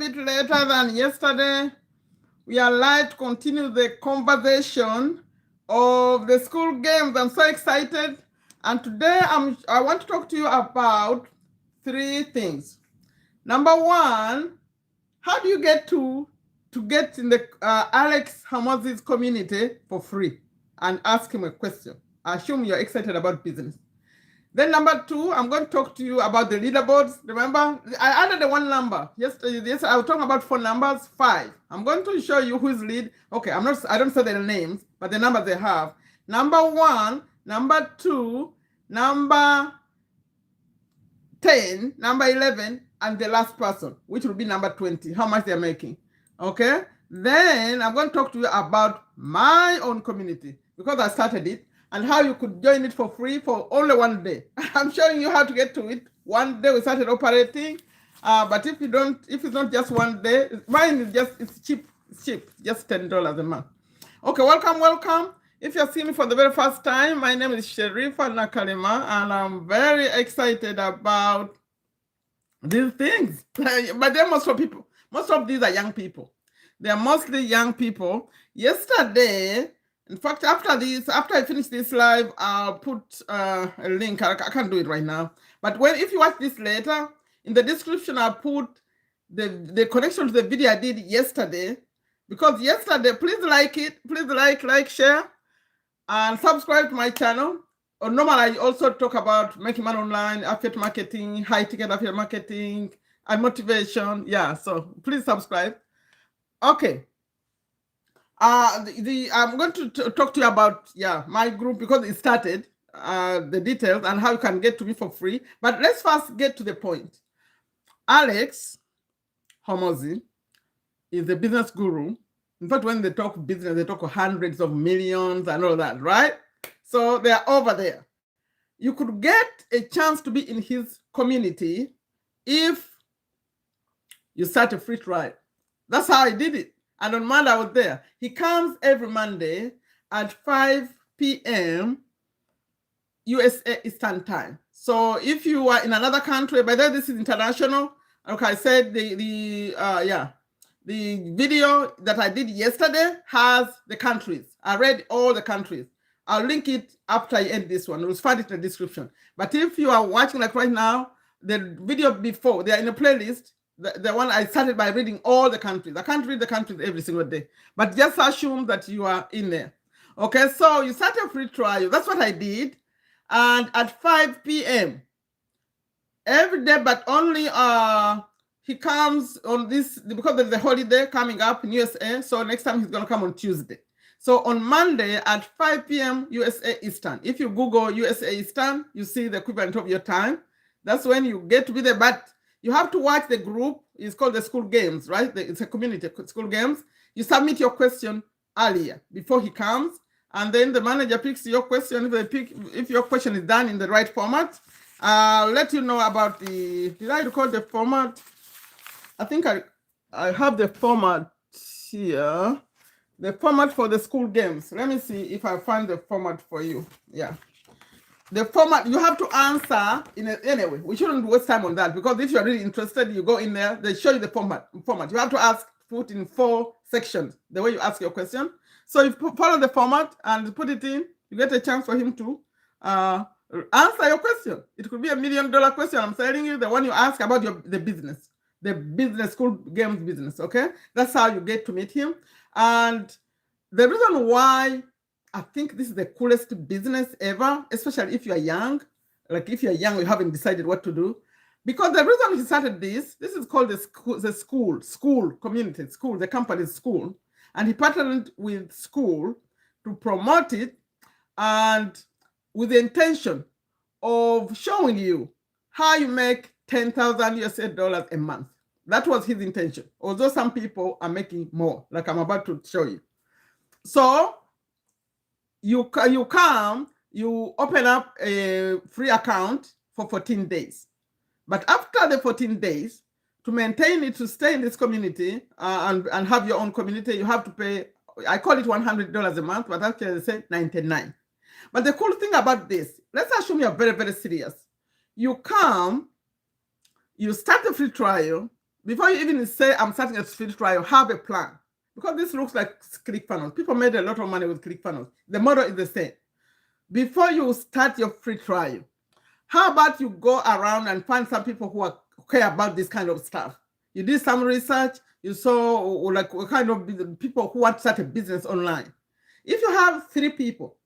bit later than yesterday. We are live to continue the conversation of the school games. I'm so excited. And today I want to talk to you about three things. Number one, how do you get to get in the Alex Hormozi's community for free and ask him a question? I assume you're excited about business. Then number two, I'm going to talk to you about the leaderboards. Remember, I added the one number. Yesterday I was talking about 4 numbers, 5. I'm going to show you who's lead. Okay, I don't say their names, but the numbers they have. Number 1, number 2, number 10, number 11, and the last person, which will be number 20, how much they're making. Okay? Then I'm going to talk to you about my own community because I started it, and how you could join it for free for only 1 day. I'm showing you how to get to it. 1 day we started operating, but if it's not just 1 day, mine is it's cheap, just $10 a month. Okay, welcome. If you're seeing me for the very first time, my name is Sherifa Nakalema, and I'm very excited about these things. But they're most of these are young people. They're mostly young people. Yesterday, in fact, after I finish this live, I'll put a link. I can't do it right now. But if you watch this later, in the description, I'll put the connection to the video I did yesterday. Because yesterday, please like it. Please like, share, and subscribe to my channel. Normally, I also talk about making money online, affiliate marketing, high-ticket affiliate marketing, and motivation. Yeah, so please subscribe. Okay. I'm going to talk to you about my group because it started, the details and how you can get to me for free. But let's first get to the point. Alex Hormozi is a business guru. In fact, when they talk business, they talk hundreds of millions and all that, right? So they are over there. You could get a chance to be in his community if you start a free trial. That's how I did it. And on Monday, I was there. He comes every Monday at 5 p.m. USA Eastern Time. So if you are in another country, by the way, this is international. Like I said, the video that I did yesterday has the countries. I read all the countries. I'll link it after I end this one. You'll find it in the description. But if you are watching like right now, the video before, they are in a playlist. The one I started by reading all the countries. I can't read the countries every single day, but just assume that you are in there. Okay, so you start a free trial. That's what I did. And at 5 p.m. every day, but only he comes on this because there's a holiday coming up in USA. So next time he's going to come on Tuesday. So on Monday at 5 p.m. USA Eastern. If you Google USA Eastern, you see the equivalent of your time. That's when you get to be there. But you have to watch the group. It's called the School Games, right? It's a community, School Games. You submit your question earlier before he comes, and then the manager picks your question. If your question is done in the right format, I'll let you know about did I record the format? I think I have the format here. The format for the School Games. Let me see if I find the format for you. Yeah. The format, you have to answer anyway. We shouldn't waste time on that because if you're really interested, you go in there, they show you the format. You have to put in 4 sections, the way you ask your question. So if you follow the format and put it in, you get a chance for him to answer your question. It could be $1 million question. I'm telling you, the one you ask about the business School Games business, okay? That's how you get to meet him. And the reason why I think this is the coolest business ever, especially if you are young. Like if you're young, you haven't decided what to do. Because the reason he started this is called the Skool community, Skool, the company's Skool. And he partnered with Skool to promote it and with the intention of showing you how you make $10,000 a month. That was his intention. Although some people are making more, like I'm about to show you. So you come, you open up a free account for 14 days. But after the 14 days, to maintain it, to stay in this community and have your own community, you have to pay, I call it $100 a month, but actually they say $99. But the cool thing about this, let's assume you're very, very serious. You come, you start the free trial, before you even say I'm starting a free trial, have a plan. Because this looks like ClickFunnels. People made a lot of money with ClickFunnels. The model is the same. Before you start your free trial, how about you go around and find some people who care about this kind of stuff? You did some research, you saw like what kind of people who want to start a business online. If you have 3 people,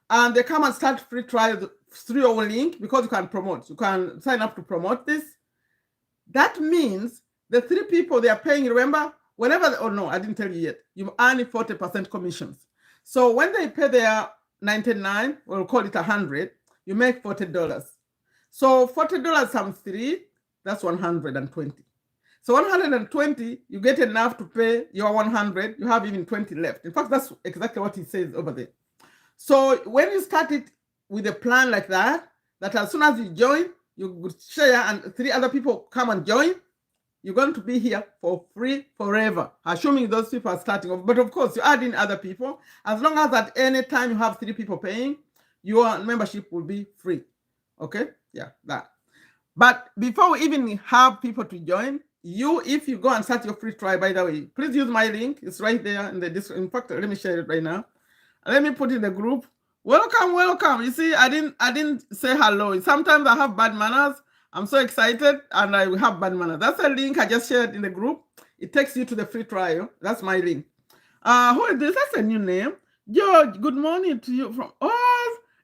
and they come and start free trial through your link, because you can promote, you can sign up to promote this. That means the 3 people they are paying, remember, whenever, oh no, I didn't tell you yet, you earn 40% commissions. So when they pay their 99, we'll call it 100, you make $40. So $40 times 3, that's 120. So 120, you get enough to pay your 100, you have even 20 left. In fact, that's exactly what he says over there. So when you start it with a plan like that, that as soon as you join, you would share and 3 other people come and join, you're going to be here for free forever, assuming those people are starting off. But of course, you add in other people. As long as at any time you have 3 people paying, your membership will be free. Okay? Yeah, that. But before we even have people to join, if you go and start your free trial, by the way, please use my link. It's right there in the description. In fact, let me share it right now. Let me put in the group. Welcome, welcome. You see, I didn't say hello. Sometimes I have bad manners. I'm so excited and I will have bad manners. That's a link I just shared in the group. It takes you to the free trial. That's my link. Who is this? That's a new name. George, good morning to you from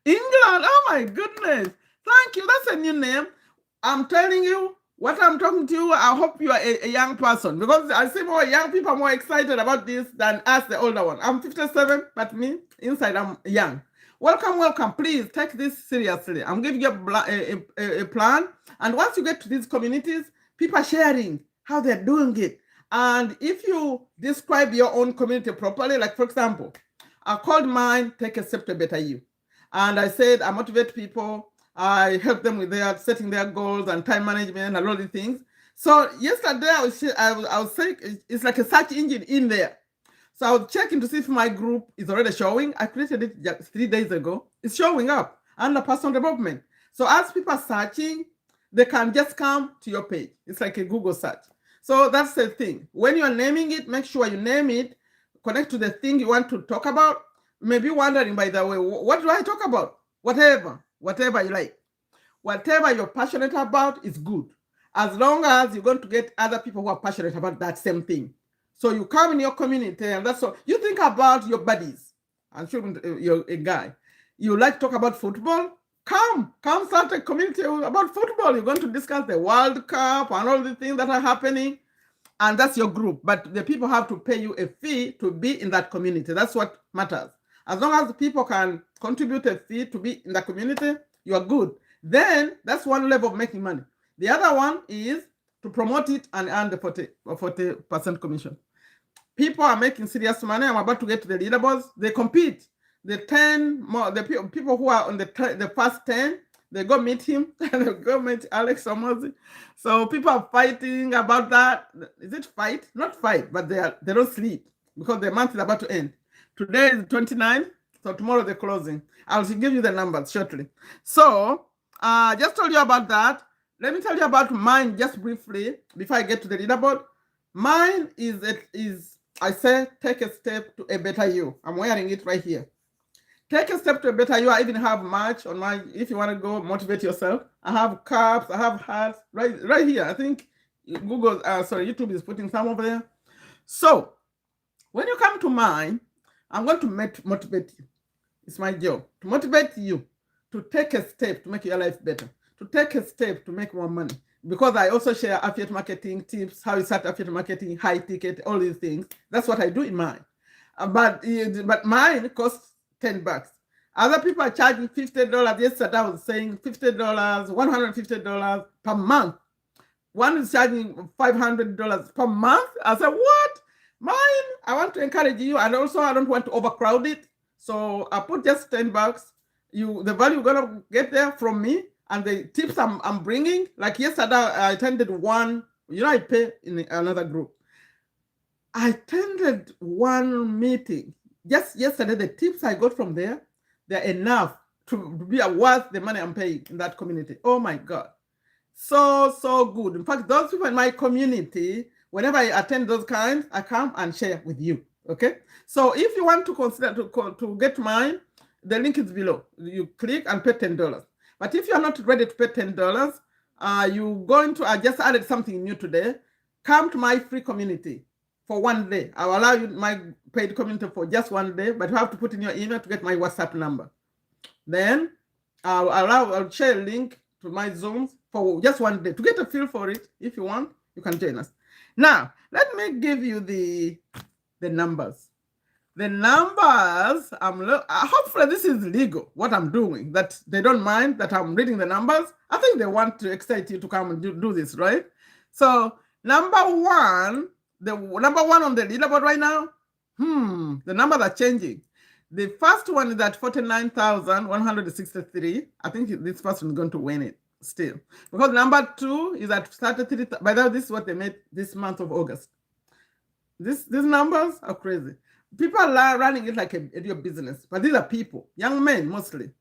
England. Oh my goodness. Thank you. That's a new name. I'm telling you, what I'm talking to you, I hope you are a young person, because I see more young people are more excited about this than us, the older one. I'm 57, but me, inside, I'm young. Welcome, welcome. Please take this seriously. I'm giving you a plan. And once you get to these communities, people are sharing how they're doing it. And if you describe your own community properly, like for example, I called mine, Take a Step to a Better You. And I said, I motivate people. I help them with their setting their goals and time management and all these things. So yesterday I was saying it's like a search engine in there. So I was checking to see if my group is already showing. I created it just 3 days ago. It's showing up under personal development. So as people are searching, they can just come to your page. It's like a Google search. So that's the thing. When you're naming it, make sure you name it, connect to the thing you want to talk about. Maybe wondering, by the way, what do I talk about? Whatever you like. Whatever you're passionate about is good, as long as you're going to get other people who are passionate about that same thing. So you come in your community, and that's all. You think about your buddies. I'm sure you're a guy. You like to talk about football? Come start a community about football. You're going to discuss the World Cup and all the things that are happening, and that's your group. But the people have to pay you a fee to be in that community. That's what matters. As long as the people can contribute a fee to be in the community, you are good. Then that's one level of making money. The other one is to promote it and earn the 40% commission. People are making serious money. I'm about to get to the leaderboards. They compete. The people who are on the first 10, they go meet him and they go meet Alex Hormozi. So people are fighting about that. Is it fight? Not fight, but they don't sleep because the month is about to end. Today is 29, so tomorrow they're closing. I'll give you the numbers shortly. So just told you about that. Let me tell you about mine just briefly before I get to the leaderboard. Mine is I say, take a step to a better you. I'm wearing it right here. Take a step to a better you. I even have merch on my, if you want to go motivate yourself. I have cups, I have hats right here. I think YouTube is putting some over there. So when you come to mine, I'm going to motivate you. It's my job to motivate you to take a step to make your life better, to take a step to make more money. Because I also share affiliate marketing tips, how you start affiliate marketing, high ticket, all these things. That's what I do in mine. But mine costs $10. Other people are charging $50. Yesterday I was saying $50, $150 per month. One is charging $500 per month. I said, what? Mine, I want to encourage you, and also I don't want to overcrowd it. So I put just $10. The value you're gonna get there from me, and the tips I'm bringing. Like yesterday, I attended one. I pay in another group. I attended one meeting just yesterday. The tips I got from there, they're enough to be worth the money I'm paying in that community. Oh my God. So good. In fact, those people in my community, whenever I attend those kinds, I come and share with you. Okay. So if you want to consider to get mine, the link is below. You click and pay $10. But if you are not ready to pay $10, you're going to, I just added something new today. Come to my free community for 1 day. I'll allow you my paid community for just 1 day, but you have to put in your email to get my WhatsApp number. Then I'll share a link to my Zooms for just 1 day to get a feel for it. If you want, you can join us. Now, let me give you the numbers. The numbers, hopefully this is legal, what I'm doing, that they don't mind that I'm reading the numbers. I think they want to excite you to come and do this, right? So number one, the number one on the leaderboard right now, the numbers are changing. The first one is at 49,163. I think this person is going to win it still. Because number two is at 33. By the way, this is what they made this month of August. These numbers are crazy. People are running it like a real business, but these are people, young men mostly,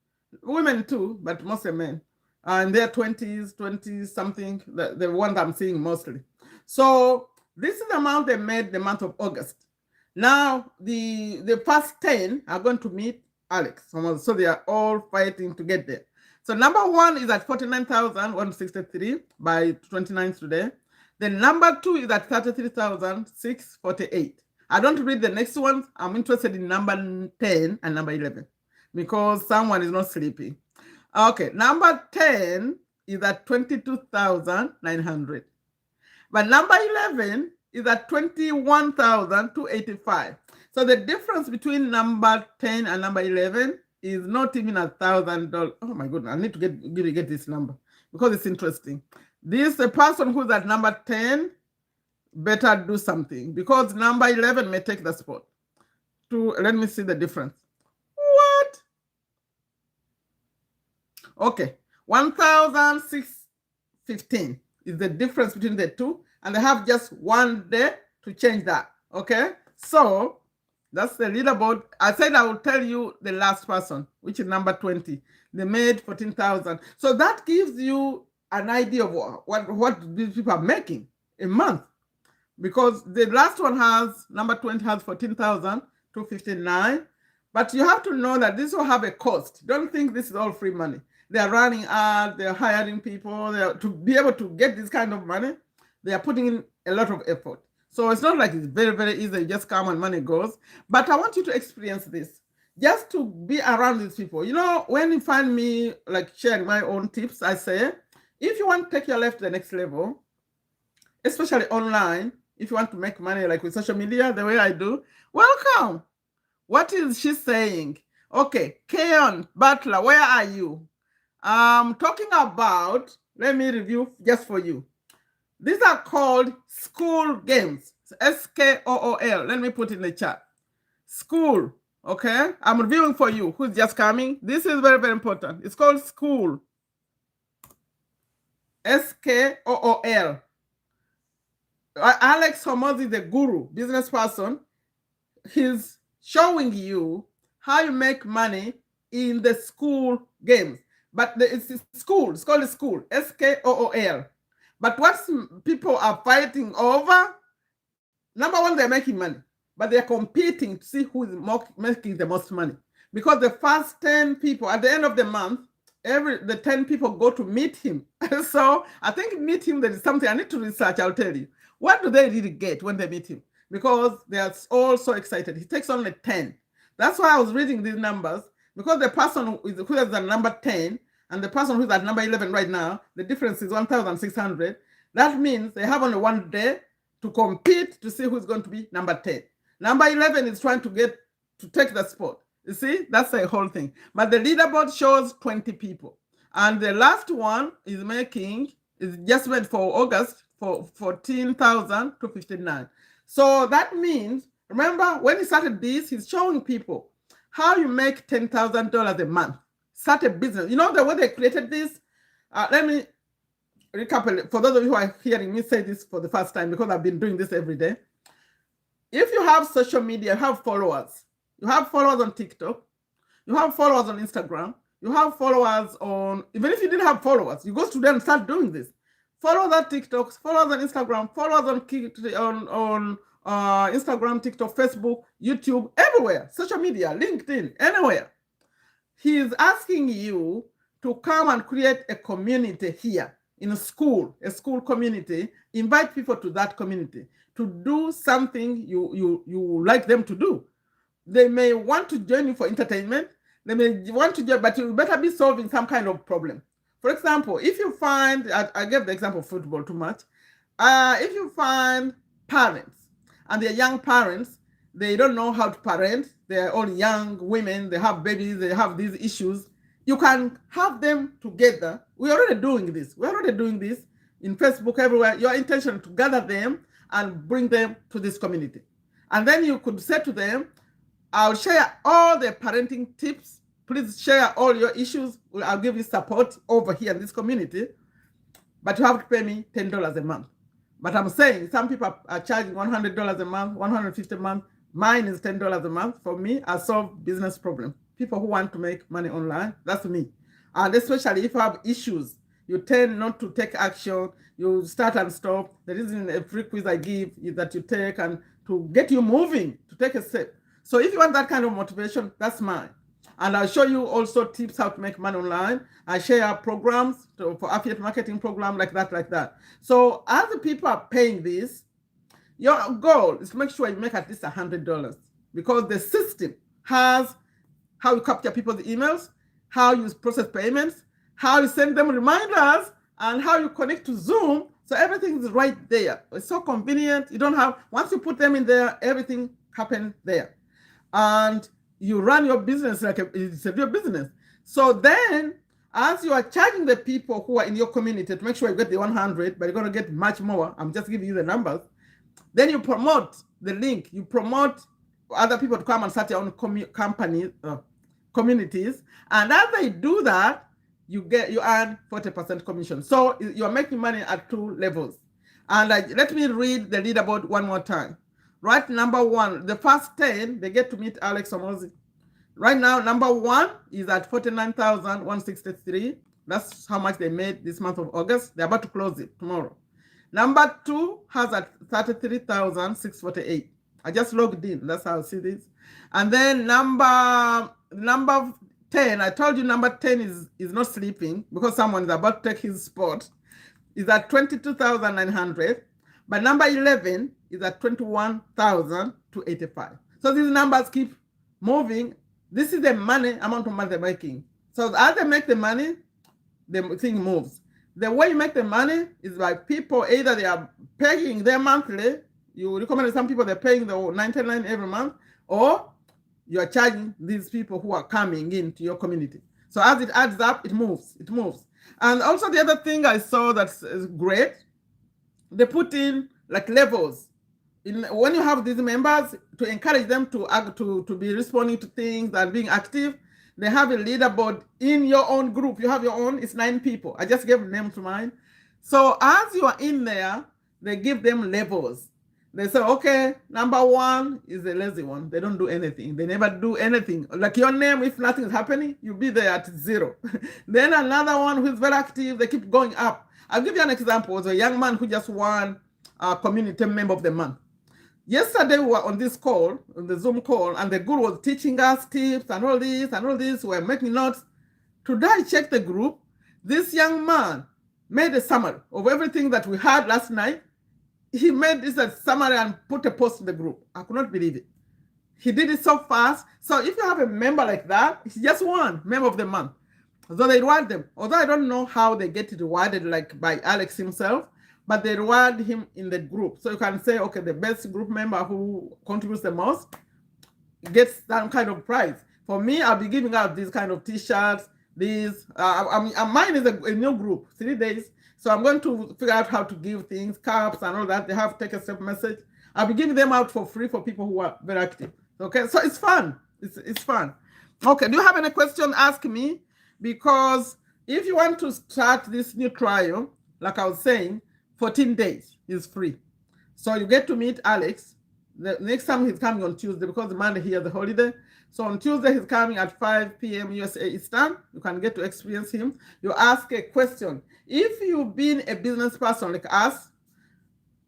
women too, but mostly men, in their 20s, 20-something, the one that I'm seeing mostly. So this is the amount they made the month of August. Now the first 10 are going to meet Alex, so they are all fighting to get there. So number one is at 49,163 by 29th today. The number two is at 33,648. I don't read the next ones. I'm interested in number 10 and number 11 because someone is not sleeping. Okay, number 10 is at 22,900. But number 11 is at 21,285. So the difference between number 10 and number 11 is not even $1,000. Oh my goodness, I need to get this number because it's interesting. The person who's at number 10 better do something because number 11 may take the spot. Let me see the difference. What? Okay, 1,615 is the difference between the two, and they have just 1 day to change that. Okay, so that's the leaderboard. I said I will tell you the last person, which is number 20. They made 14,000. So that gives you an idea of what these people are making a month. Because the last one number 20 has 14,259. But you have to know that this will have a cost. Don't think this is all free money. They are running ads, they're hiring people. To be able to get this kind of money, they are putting in a lot of effort. So it's not like it's very, very easy. You just come and money goes. But I want you to experience this. Just to be around these people. You know, when you find me like sharing my own tips, I say, if you want to take your life to the next level, especially online, if you want to make money like with social media, the way I do, welcome. What is she saying? Okay, Keon Butler, where are you? Talking about, let me review just for you. These are called Skool games. Skool. Let me put in the chat. Skool. Okay, I'm reviewing for you who's just coming. This is very, very important. It's called Skool. Skool. Alex Hormozi, the guru, business person, he's showing you how you make money in the Skool games. But it's Skool. It's called Skool. Skool. But what people are fighting over, number one, they're making money. But they're competing to see who is making the most money. Because the first 10 people, at the end of the month, the 10 people go to meet him. So I think meet him, there is something I need to research, I'll tell you. What do they really get when they meet him? Because they are all so excited. He takes only 10. That's why I was reading these numbers, because the person who is at number 10 and the person who's at number 11 right now, the difference is 1,600. That means they have only 1 day to compete to see who's going to be number 10. Number 11 is trying to take the spot. You see, that's the whole thing. But the leaderboard shows 20 people. And the last one is just went for August for 14,259. So that means, remember, when he started this, he's showing people how you make $10,000 a month. Start a business. You know the way they created this? Let me recap for those of you who are hearing me say this for the first time, because I've been doing this every day. If you have social media, you have followers. You have followers on TikTok. You have followers on Instagram. You have followers on, even if you didn't have followers, you go to them and start doing this. Follow us on TikTok, follow us on Instagram, follow us on Instagram, TikTok, Facebook, YouTube, everywhere, social media, LinkedIn, anywhere. He is asking you to come and create a community here in a school community. Invite people to that community to do something you like them to do. They may want to join you for entertainment. They may want to join, but you better be solving some kind of problem. For example, if you find, I gave the example of football too much. If you find parents and they're young parents, they don't know how to parent, they're all young women, they have babies, they have these issues, you can have them together. We're already doing this. In Facebook, everywhere. Your intention is to gather them and bring them to this community. And then you could say to them, I'll share all the parenting tips. Please share all your issues. I'll give you support over here in this community. But you have to pay me $10 a month. But I'm saying some people are charging $100 a month, $150 a month. Mine is $10 a month. For me, I solve business problems. People who want to make money online, that's me. And especially if you have issues, you tend not to take action, you start and stop. There isn't a free quiz I give that you take and to get you moving, to take a step. So if you want that kind of motivation, that's mine. And I'll show you also tips how to make money online. I share programs for affiliate marketing program like that. So as the people are paying this, your goal is to make sure you make at least $100 because the system has how you capture people's emails, how you process payments, how you send them reminders, and how you connect to Zoom. So everything is right there. It's so convenient. You don't have, once you put them in there, everything happens there. And you run your business like it's a real business. So then, as you are charging the people who are in your community to make sure you get the 100, but you're going to get much more, I'm just giving you the numbers. Then you promote the link. You promote other people to come and start your own communities. And as they do that, you earn 40% commission. So you're making money at two levels. And let me read the leaderboard one more time. Right, number one, the first 10, they get to meet Alex Hormozi. Right now, number one is at 49,163. That's how much they made this month of August. They're about to close it tomorrow. Number two has at 33,648. I just logged in. That's how I see this. And then number 10, I told you number 10 is not sleeping because someone is about to take his spot. Is at 22,900. But number 11 is at 21,285. So these numbers keep moving. This is the amount of money they're making. So as they make the money, the thing moves. The way you make the money is by people, either they are paying their monthly, you recommend some people they're paying the $99 every month, or you're charging these people who are coming into your community. So as it adds up, it moves. And also the other thing I saw that's great, they put in like levels. When you have these members, to encourage them to be responding to things and being active, they have a leaderboard in your own group. You have your own, it's 9 people. I just gave a name to mine. So as you are in there, they give them levels. They say, okay, number 1 is the lazy one. They don't do anything. They never do anything. Like your name, if nothing is happening, you'll be there at 0. Then another one who is very active, they keep going up. I'll give you an example. It was a young man who just won Community Member of the Month. Yesterday, we were on this call, on the Zoom call, and the guru was teaching us tips and all this. We were making notes. Today, I checked the group. This young man made a summary of everything that we had last night. He made this a summary and put a post in the group. I could not believe it. He did it so fast. So if you have a member like that, it's just one Member of the Month. So they reward them. Although I don't know how they get rewarded, like by Alex himself, but they reward him in the group. So you can say, okay, the best group member who contributes the most gets some kind of prize. For me, I'll be giving out these kind of t-shirts, these, mine is a new group, 3 days. So I'm going to figure out how to give things, caps and all that. They have take a step message. I'll be giving them out for free for people who are very active. Okay, so it's fun. It's fun. Okay, do you have any question? Ask me, because if you want to start this new trial, like I was saying, 14 days is free. So you get to meet Alex. The next time he's coming on Tuesday because Monday here the holiday. So on Tuesday he's coming at 5 p.m. USA Eastern. You can get to experience him. You ask a question. If you've been a business person like us,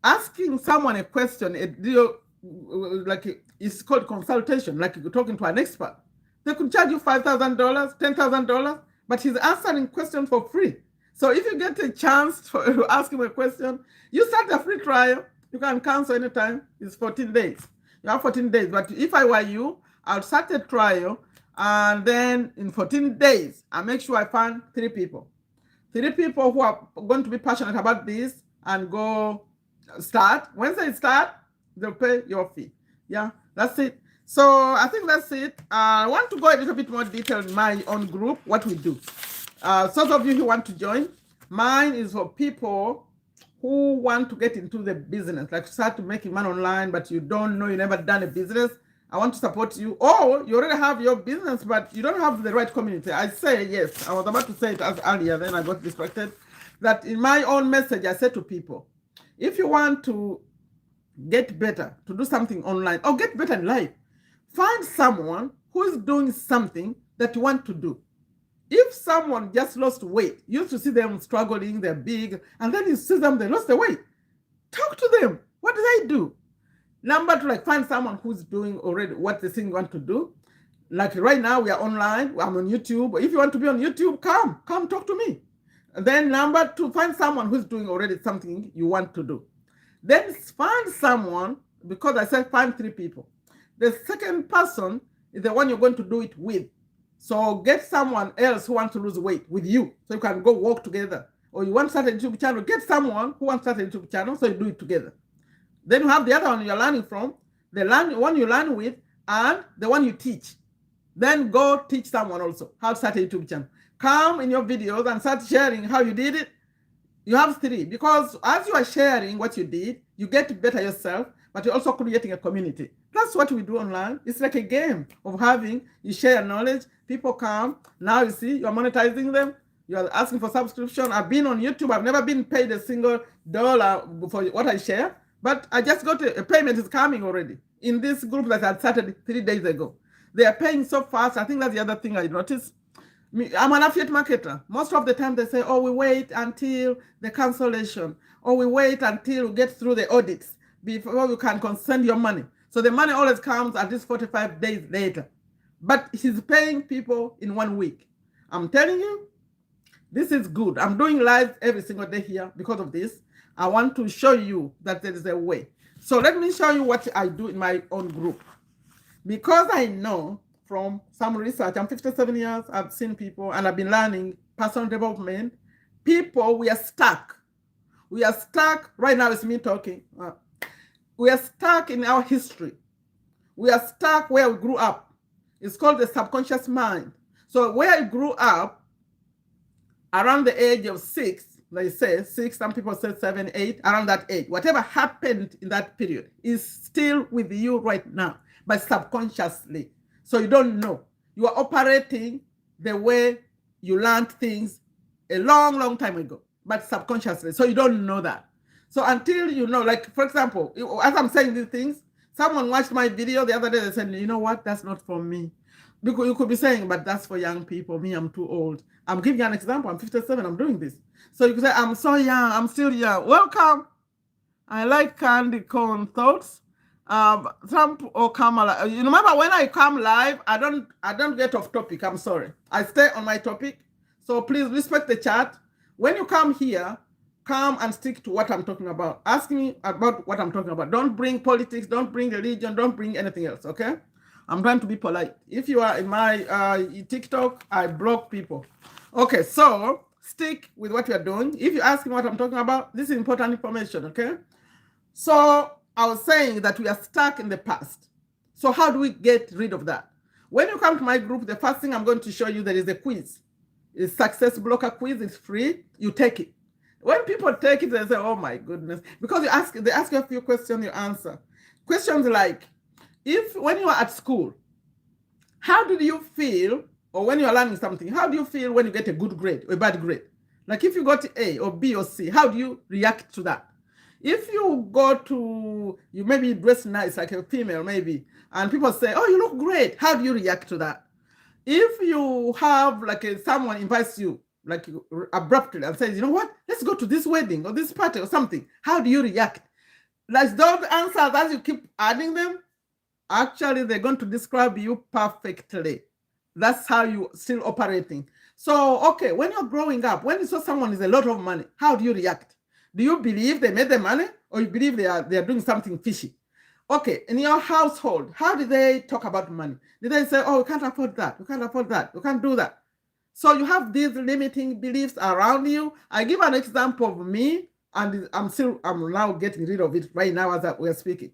asking someone a question, a deal like it's called consultation, like you're talking to an expert. They could charge you $5,000, $10,000, but he's answering questions for free. So if you get a chance to ask him a question, you start a free trial. You can cancel anytime. It's 14 days. You have 14 days. But if I were you, I'll start a trial, and then in 14 days, I make sure I find 3 people. 3 people who are going to be passionate about this and go start. Once they start, they'll pay your fee. Yeah, that's it. So I think that's it. I want to go a little bit more detail in my own group, what we do. Those of you who want to join, mine is for people who want to get into the business, like start making money online, but you don't know, you never done a business. I want to support you. Or you already have your business, but you don't have the right community. I say yes. I was about to say it as earlier, then I got distracted. That in my own message, I said to people, if you want to get better, to do something online, or get better in life, find someone who is doing something that you want to do. If someone just lost weight, you used to see them struggling, they're big, and then you see them, they lost the weight. Talk to them. What do they do? Number 2, like find someone who's doing already what the thing you want to do. Like right now, we are online. I'm on YouTube. If you want to be on YouTube, come talk to me. And then number 2, find someone who's doing already something you want to do. Then find someone, because I said find 3 people. The second person is the one you're going to do it with. So get someone else who wants to lose weight with you, so you can go walk together. Or you want to start a YouTube channel, get someone who wants to start a YouTube channel, so you do it together. Then you have the other one you're learning from, the one you learn with, and the one you teach. Then go teach someone also how to start a YouTube channel. Come in your videos and start sharing how you did it. You have 3, because as you are sharing what you did, you get better yourself, but you're also creating a community. That's what we do online. It's like a game of having, you share knowledge, people come, now you see, you're monetizing them, you're asking for subscription. I've been on YouTube, I've never been paid a single dollar for what I share, but I just got a payment is coming already in this group that I started 3 days ago. They are paying so fast. I think that's the other thing I noticed. I'm an affiliate marketer. Most of the time they say, oh, we wait until the cancellation, or we wait until we get through the audits before you can send your money. So the money always comes at least 45 days later. But he's paying people in 1 week. I'm telling you, this is good. I'm doing live every single day here because of this. I want to show you that there is a way. So let me show you what I do in my own group. Because I know from some research, I'm 57 years, I've seen people, and I've been learning personal development. People, we are stuck. We are stuck. Right now, it's me talking. We are stuck in our history. We are stuck where we grew up. It's called the subconscious mind. So where I grew up, around the age of 6, they say 6, some people say 7, 8, around that age, whatever happened in that period is still with you right now, but subconsciously. So you don't know. You are operating the way you learned things a long, long time ago, but subconsciously. So you don't know that. So until you know, like, for example, as I'm saying these things, someone watched my video the other day, they said, you know what, that's not for me. Because you could be saying, but that's for young people. Me, I'm too old. I'm giving you an example. I'm 57, I'm doing this. So you could say, I'm so young, I'm still young. Welcome. I like candy corn thoughts. Trump or Kamala. You remember when I come live, I don't get off topic. I'm sorry. I stay on my topic. So please respect the chat. When you come here, come and stick to what I'm talking about. Ask me about what I'm talking about. Don't bring politics, don't bring religion, don't bring anything else, okay? I'm trying to be polite. If you are in my TikTok, I block people. Okay, so stick with what you're doing. If you ask me what I'm talking about, this is important information, okay? So I was saying that we are stuck in the past. So how do we get rid of that? When you come to my group, the first thing I'm going to show you, there is a quiz. It's Success Blocker quiz. It's free. You take it. When people take it, they say, oh my goodness. Because they ask you a few questions, you answer. Questions like, when you are at school, how did you feel, or when you are learning something, how do you feel when you get a good grade or a bad grade? Like if you got A or B or C, how do you react to that? If you go to, you maybe dress nice like a female maybe, and people say, oh, you look great. How do you react to that? If you have like someone invites you like abruptly and says, you know what, let's go to this wedding or this party or something, how do you react? Like those answers, as you keep adding them, actually they're going to describe you perfectly. That's how you still operating. So, okay, when you're growing up, when you saw someone is a lot of money, how do you react? Do you believe they made the money, or you believe they are doing something fishy? Okay, in your household, how did they talk about money? Did they say, oh, we can't afford that, we can't afford that, we can't do that? So you have these limiting beliefs around you. I give an example of me, and I'm now getting rid of it right now as we're speaking.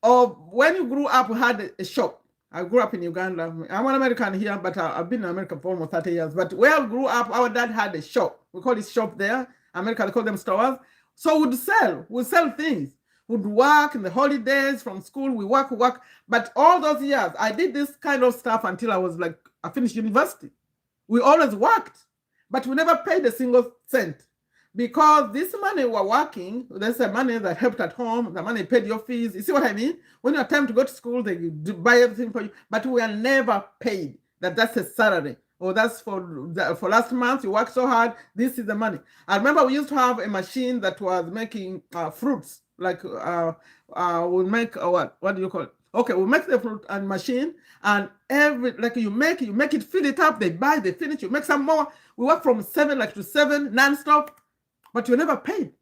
When you grew up, we had a shop. I grew up in Uganda. I'm an American here, but I've been in America for almost 30 years. But where I grew up, our dad had a shop. We call it shop there. America, they call them stores. So we'd sell things. We'd work in the holidays from school. We work. But all those years, I did this kind of stuff until I finished university. We always worked, but we never paid a single cent. Because this money we're working, there's the money that helped at home, the money paid your fees. You see what I mean? When you have time to go to school, they buy everything for you, but we are never paid. That's a salary, or that's for last month, you work so hard, this is the money. I remember we used to have a machine that was making fruits, like we'll make, what do you call it? Okay, we make the fruit and machine, and you make it, fill it up, they buy, they finish, you make some more. We work from 7 to 7 non-stop. But you never paid.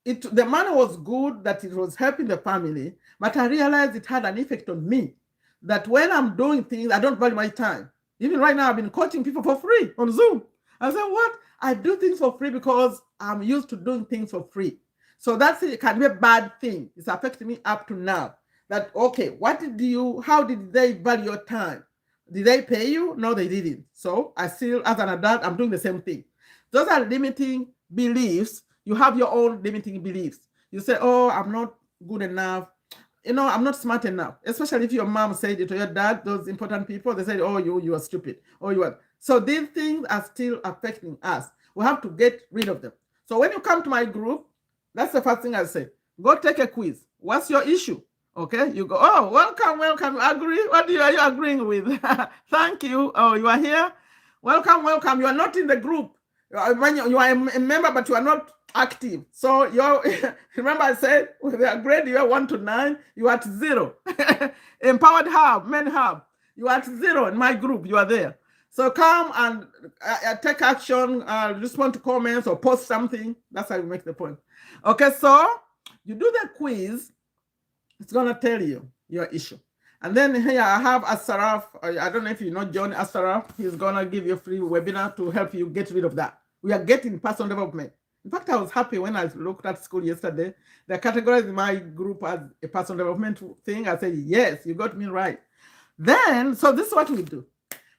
The money was good, that it was helping the family, but I realized it had an effect on me. That when I'm doing things, I don't value my time. Even right now, I've been coaching people for free on Zoom. I said, what? I do things for free because I'm used to doing things for free. So it can be a bad thing. It's affecting me up to now. That, okay, how did they value your time? Did they pay you? No, they didn't. So I still, as an adult, I'm doing the same thing. Those are limiting beliefs. You have your own limiting beliefs. You say, oh, I'm not good enough. I'm not smart enough. Especially if your mom said it to your dad, those important people, they said, oh, you are stupid. Oh, you are. So these things are still affecting us. We have to get rid of them. So when you come to my group, that's the first thing I say. Go take a quiz. What's your issue? Okay, you go, oh, welcome. Agree? What are you agreeing with? Thank you. Oh, you are here? Welcome. You are not in the group. You are a member, but you are not active. So remember I said, with the grade, you are 1 to 9, you are at 0. Empowered Hub, Men Hub, you are at 0 in my group, you are there. So come and take action, respond to comments or post something. That's how you make the point. Okay, so you do the quiz. It's going to tell you your issue. And then here I have Asaraf. I don't know if you know John Asaraf. He's going to give you a free webinar to help you get rid of that. We are getting personal development. In fact, I was happy when I looked at Skool yesterday. They categorized my group as a personal development thing. I said, yes, you got me right. Then, so this is what we do.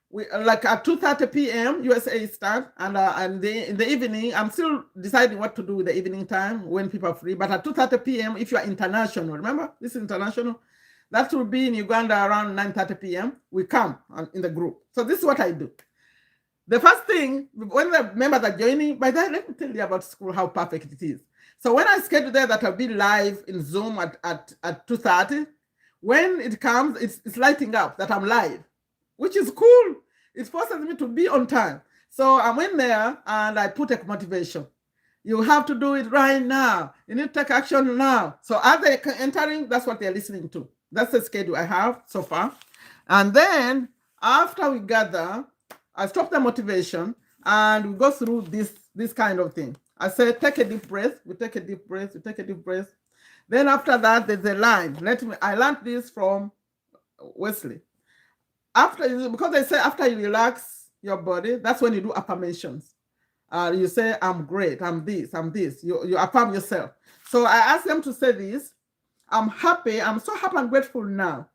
We like at 2:30 p.m. USA start, and in the evening, I'm still deciding what to do with the evening time when people are free. But at 2:30 p.m., if you are international, remember this is international, that will be in Uganda around 9:30 p.m. We come in the group. So this is what I do. The first thing, when the members are joining, by that, let me tell you about Skool, how perfect it is. So when I schedule there that I'll be live in Zoom at 2:30, when it comes, it's lighting up that I'm live, which is cool. It forces me to be on time. So I'm in there and I put a motivation. You have to do it right now. You need to take action now. So as they're entering, that's what they're listening to. That's the schedule I have so far. And then after we gather, I stop the motivation and we go through this kind of thing. I say, take a deep breath. We take a deep breath. We take a deep breath. Then after that, there's a line. I learned this from Wesley. Because they say after you relax your body, that's when you do affirmations. You say, I'm great, I'm this, I'm this. You affirm yourself. So I ask them to say this. I'm happy, I'm so happy and grateful now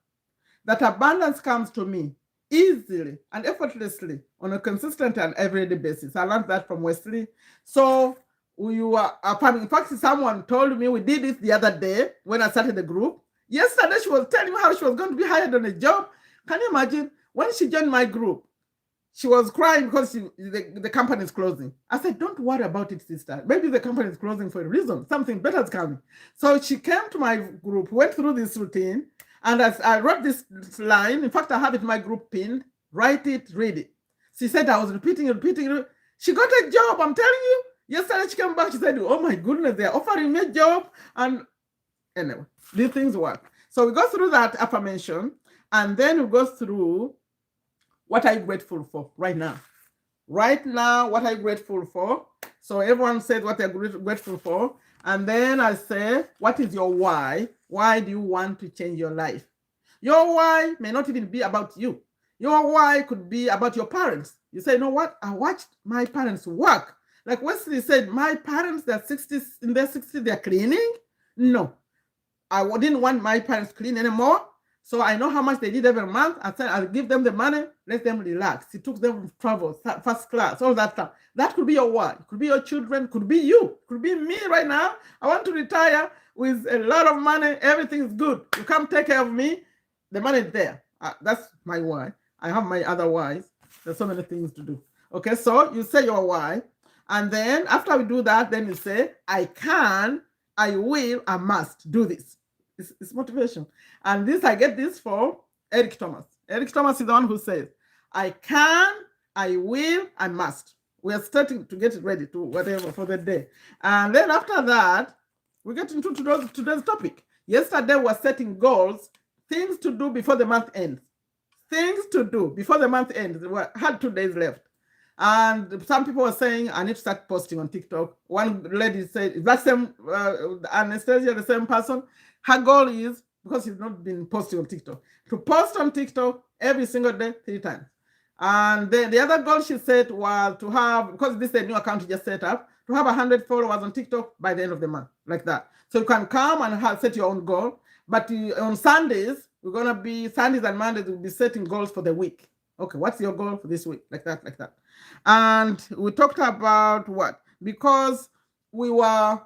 that abundance comes to me easily and effortlessly on a consistent and everyday basis. I learned that from Wesley. So you are affirming. In fact, someone told me, we did this the other day when I started the group. Yesterday, she was telling me how she was going to be hired on a job. Can you imagine? When she joined my group, she was crying because the company is closing. I said, don't worry about it, sister. Maybe the company is closing for a reason. Something better is coming. So she came to my group, went through this routine, and as I wrote this line, in fact, I have it in my group pinned, write it, read it. She said I was repeating. She got a job, I'm telling you. Yesterday she came back, she said, oh my goodness, they're offering me a job. And anyway, these things work. So we go through that affirmation, and then we go through what are you grateful for right now? Right now, what are you grateful for? So everyone said what they're grateful for. And then I say, what is your why? Why do you want to change your life? Your why may not even be about you. Your why could be about your parents. You say, you know what? I watched my parents work. Like Wesley said, my parents, they're 60s, in their 60s, they're cleaning. No, I didn't want my parents clean anymore. So I know how much they did every month. I said, I'll give them the money, let them relax. It took them to travel, first class, all that stuff. That could be your why. It could be your children, could be you, could be me right now. I want to retire with a lot of money. Everything is good. You come take care of me. The money is there. That's my why. I have my other whys. There's so many things to do. Okay, so you say your why. And then after we do that, then you say, I can, I will, I must do this. It's motivation. And this, I get this from Eric Thomas. Eric Thomas is the one who says, I can, I will, I must. We are starting to get ready to whatever for the day. And then after that, we get into today's topic. Yesterday, we were setting goals, things to do before the month ends. Things to do before the month ends. We had 2 days left. And some people were saying, I need to start posting on TikTok. One lady said, that same Anastasia, the same person, her goal is, because she's not been posting on TikTok, to post on TikTok every single day 3 times. And then the other goal she said was to have, because this is a new account you just set up, to have 100 followers on TikTok by the end of the month, like that. So you can come and set your own goal. But on Sundays, we're going to be, Sundays and Mondays, we'll be setting goals for the week. Okay, what's your goal for this week? Like that, like that. And we talked about what? Because we were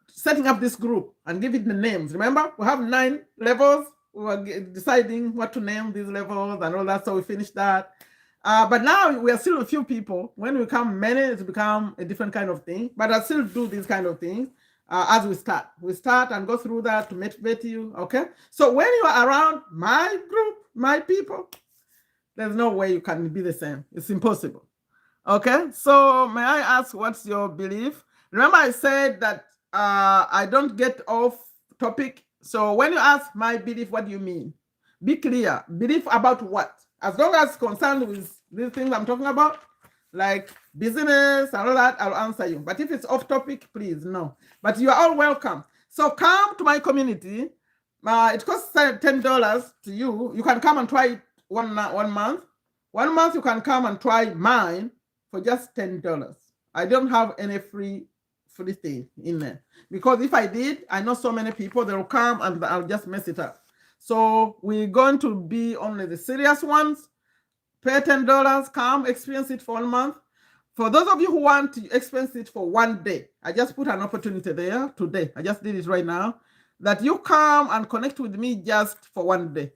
setting up this group and giving the names. Remember, we have 9 levels. We were deciding what to name these levels and all that. So we finished that. But now we are still a few people. When we become many, it's become a different kind of thing. But I still do these kind of things as we start. We start and go through that to motivate you. Okay. So when you are around my group, my people, there's no way you can be the same. It's impossible. Okay. So may I ask, what's your belief? Remember, I said that I don't get off topic. So when you ask my belief, what do you mean? Be clear. Belief about what? As long as concerned with these things I'm talking about, like business and all that, I'll answer you. But if it's off topic, please, no. But you are all welcome. So come to my community. It costs $10 to you. You can come and try it one month. 1 month you can come and try mine for just $10. I don't have any free thing in there. Because if I did, I know so many people, they'll come and I'll just mess it up. So we're going to be only the serious ones. Pay $10, come experience it for 1 month. For those of you who want to experience it for 1 day, I just put an opportunity there today. I just did it right now, that you come and connect with me just for 1 day.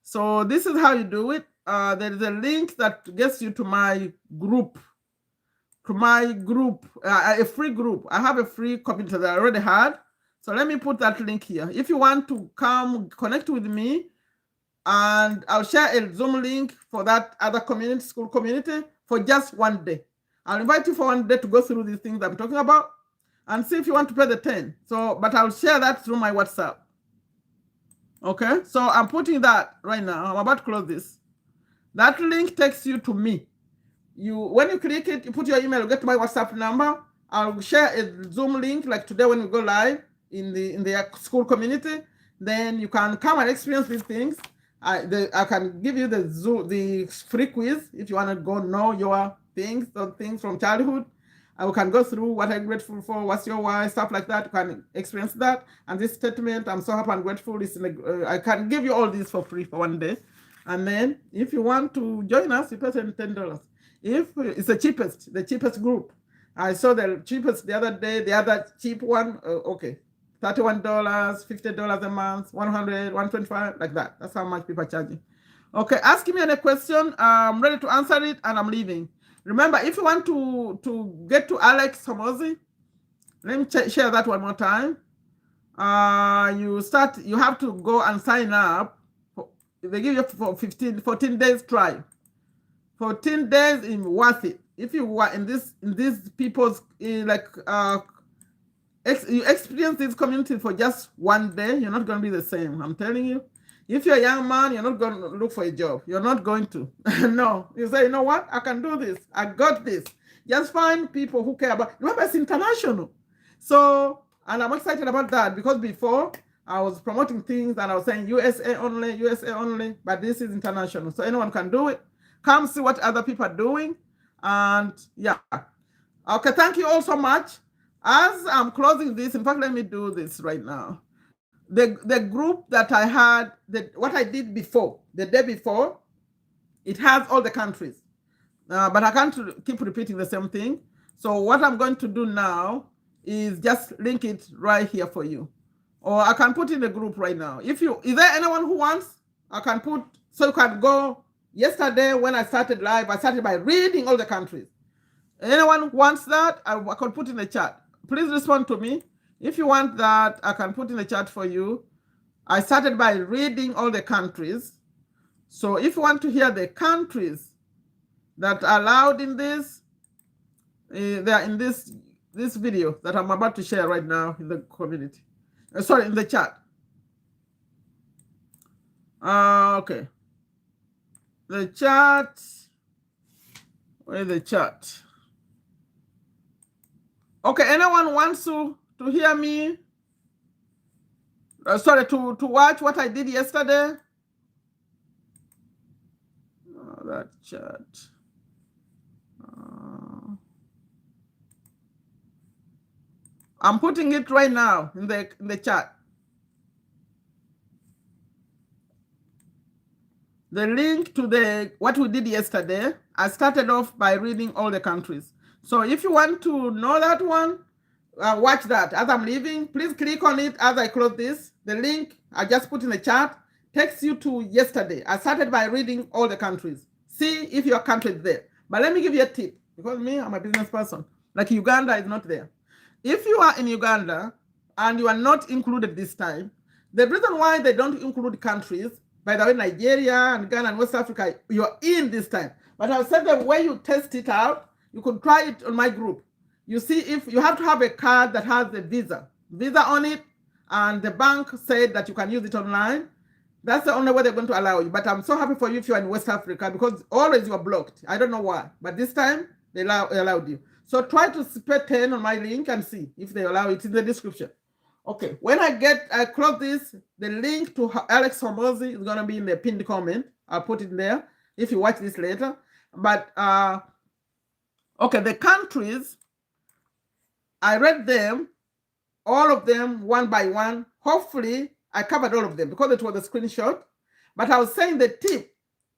So this is how you do it. There is a link that gets you to my group. A free group. I have a free community that I already had. So let me put that link here. If you want to come connect with me, and I'll share a Zoom link for that other community, school community, for just 1 day. I'll invite you for 1 day to go through these things I'm talking about and see if you want to pay the 10. So, but I'll share that through my WhatsApp. Okay, so I'm putting that right now. I'm about to close this. That link takes you to me. When you click it, you put your email, you get to my WhatsApp number. I'll share a Zoom link like today when we go live in the school community. Then you can come and experience these things. I can give you the free quiz if you want to go know your things, those things from childhood. We can go through what I'm grateful for, what's your why, stuff like that. You can experience that. And this statement, I'm so happy and grateful. I can give you all this for free for 1 day. And then if you want to join us, you pay $10. If it's the cheapest group. I saw the cheapest the other day, the other cheap one, okay. $31, $50 a month, $100, $125, like that. That's how much people are charging. Okay, ask me any question. I'm ready to answer it, and I'm leaving. Remember, if you want to get to Alex Hormozi, let me share that one more time. You have to go and sign up. They give you for 14 days trial. 14 days is worth it. If you were in these people's you experience this community for just one day, you're not going to be the same. I'm telling you. If you're a young man, you're not going to look for a job. You're not going to. No. You say, you know what? I can do this. I got this. Just find people who care about. Remember, it's international. So, and I'm excited about that because before I was promoting things and I was saying USA only, but this is international. So anyone can do it. Come see what other people are doing. And yeah. Okay, thank you all so much. As I'm closing this, in fact, let me do this right now. The group that I had, what I did before, the day before, it has all the countries. But I can't keep repeating the same thing. So what I'm going to do now is just link it right here for you. Or I can put in the group right now. Is there anyone who wants? I can put, so you can go. Yesterday when I started live, I started by reading all the countries. Anyone wants that? I can put in the chat. Please respond to me. If you want that, I can put in the chat for you. I started by reading all the countries. So if you want to hear the countries that are allowed in this, they are in this video that I'm about to share right now in the community. Sorry, in the chat. Okay. The chat. Where's the chat? Okay, anyone wants to hear me? Sorry, to watch what I did yesterday? Oh, that chat. I'm putting it right now in the chat. The link to what we did yesterday. I started off by reading all the countries. So if you want to know that one, watch that. As I'm leaving, please click on it as I close this. The link I just put in the chat takes you to yesterday. I started by reading all the countries. See if your country is there. But let me give you a tip, because me, I'm a business person. Like Uganda is not there. If you are in Uganda and you are not included this time, the reason why they don't include countries, by the way, Nigeria and Ghana and West Africa, you're in this time. But I've said the way you test it out, you could try it on my group. You see, if you have to have a card that has the visa on it, and the bank said that you can use it online, that's the only way they're going to allow you. But I'm so happy for you if you're in West Africa, because always you are blocked. I don't know why, but this time they allowed you. So try to spend 10 on my link and see if they allow it in the description. Okay, when I close this, the link to Alex Hormozi is going to be in the pinned comment. I'll put it there if you watch this later. But okay, the countries, I read them, all of them, one by one. Hopefully, I covered all of them because it was a screenshot. But I was saying the tip,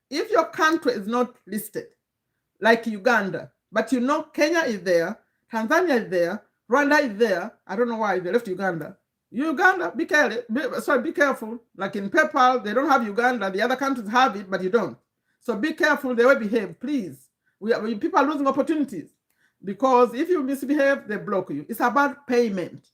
if your country is not listed, like Uganda, but you know Kenya is there, Tanzania is there, Rwanda is there. I don't know why they left Uganda. Uganda, be careful. Like in PayPal, they don't have Uganda. The other countries have it, but you don't. So be careful the way you behave, please. People are losing opportunities, because if you misbehave, they block you. It's about payment.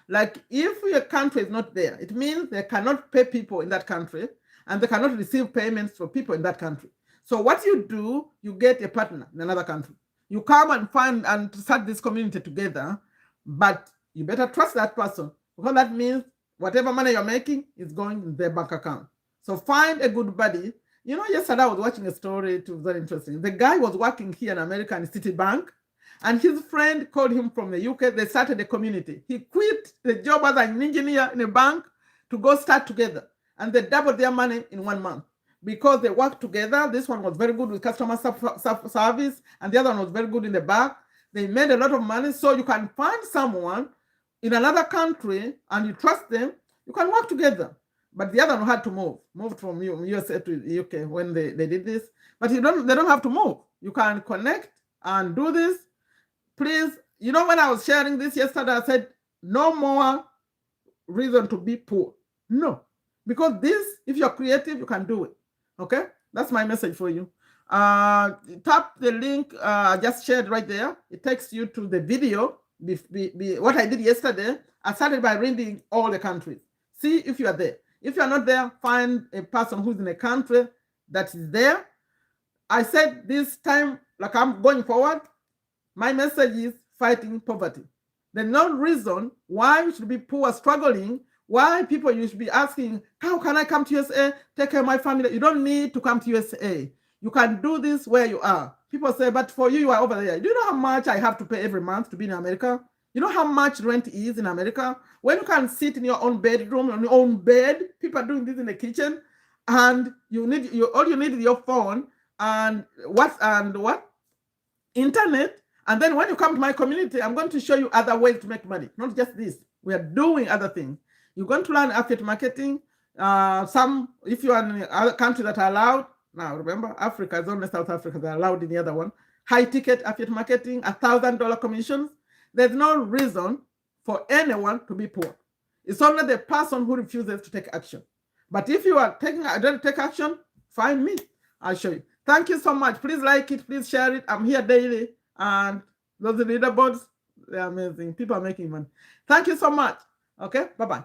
Like if your country is not there, it means they cannot pay people in that country, and they cannot receive payments for people in that country. So what you do, you get a partner in another country. You come and find and start this community together, but you better trust that person, because that means whatever money you're making is going in their bank account. So find a good buddy. You know, yesterday I was watching a story. It was very interesting. The guy was working here in America in Citibank, and his friend called him from the UK. They started a community. He quit the job as an engineer in a bank to go start together, and they doubled their money in 1 month because they worked together. This one was very good with customer service, and the other one was very good in the back. They made a lot of money. So you can find someone in another country and you trust them, you can work together. But the other one had to move from USA to UK when they did this. But they don't have to move. You can connect and do this. Please, you know, when I was sharing this yesterday, I said, no more reason to be poor. No. Because this, if you're creative, you can do it. Okay? That's my message for you. Tap the link I just shared right there. It takes you to the video. What I did yesterday, I started by reading all the countries. See if you are there. If you are not there, find a person who's in a country that is there. I said this time, like I'm going forward, my message is fighting poverty. There's no reason why we should be poor, struggling, why people you should be asking, how can I come to USA, take care of my family? You don't need to come to USA. You can do this where you are. People say, but for you, you are over there. Do you know how much I have to pay every month to be in America? You know how much rent is in America? When you can sit in your own bedroom, on your own bed, people are doing this in the kitchen, and all you need is your phone and what internet. And then when you come to my community, I'm going to show you other ways to make money, not just this. We are doing other things. You're going to learn affiliate marketing. If you are in other countries that are allowed, now remember, Africa is only South Africa that are allowed in the other one. High ticket affiliate marketing, $1,000 commissions. There's no reason for anyone to be poor. It's only the person who refuses to take action. But if you are ready to take action, find me. I'll show you. Thank you so much. Please like it. Please share it. I'm here daily. And those leaderboards, they're amazing. People are making money. Thank you so much. Okay, bye-bye.